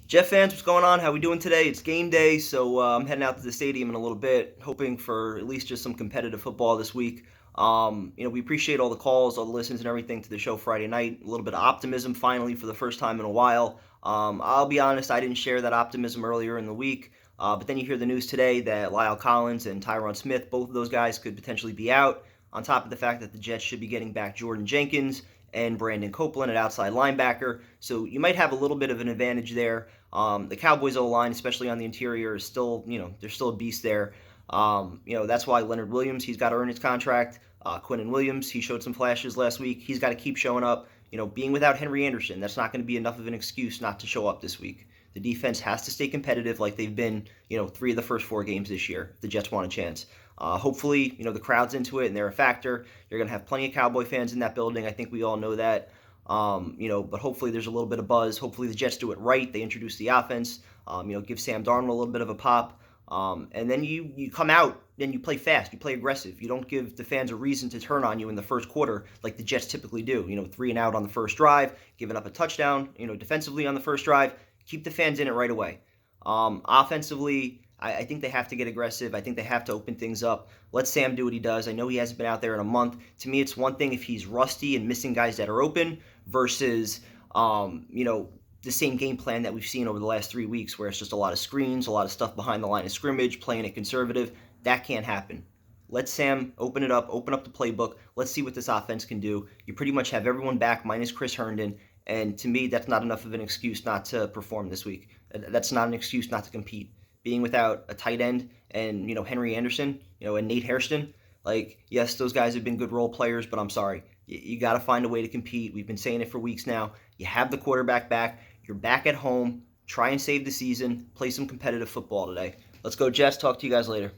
Jet fans, what's going on? How we doing today? It's game day, so I'm heading out to the stadium in a little bit, hoping for at least just some competitive football this week. We appreciate all the calls, all the listens, and everything to the show Friday night. A little bit of optimism finally for the first time in a while. I'll be honest, I didn't share that optimism earlier in the week, but then you hear the news today that Lyle Collins and Tyron Smith, both of those guys, could potentially be out. On top of the fact that the Jets should be getting back Jordan Jenkins and Brandon Copeland at outside linebacker. So you might have a little bit of an advantage there. The Cowboys O line, especially on the interior, is still, there's still a beast there. That's why Leonard Williams, he's got to earn his contract. Quinnen Williams, he showed some flashes last week. He's got to keep showing up. Being without Henry Anderson, that's not going to be enough of an excuse not to show up this week. The defense has to stay competitive like they've been, 3 of the first 4 games this year. If the Jets want a chance. Hopefully, the crowd's into it and they're a factor. You're going to have plenty of Cowboy fans in that building. I think we all know that. But hopefully there's a little bit of buzz. Hopefully the Jets do it right. They introduce the offense. Give Sam Darnold a little bit of a pop. And then you come out and you play fast. You play aggressive. You don't give the fans a reason to turn on you in the first quarter like the Jets typically do. 3 and out on the first drive, giving up a touchdown, defensively on the first drive. Keep the fans in it right away. Offensively, I think they have to get aggressive. I think they have to open things up. Let Sam do what he does. I know he hasn't been out there in a month. To me, it's one thing if he's rusty and missing guys that are open versus, the same game plan that we've seen over the last 3 weeks where it's just a lot of screens, a lot of stuff behind the line of scrimmage, playing it conservative. That can't happen. Let Sam open it up, open up the playbook. Let's see what this offense can do. You pretty much have everyone back minus Chris Herndon. And to me, that's not enough of an excuse not to perform this week. That's not an excuse not to compete. Being without a tight end and, Henry Anderson, and Nate Hairston, yes, those guys have been good role players, but I'm sorry. You got to find a way to compete. We've been saying it for weeks now. You have the quarterback back. You're back at home. Try and save the season. Play some competitive football today. Let's go, Jets. Talk to you guys later.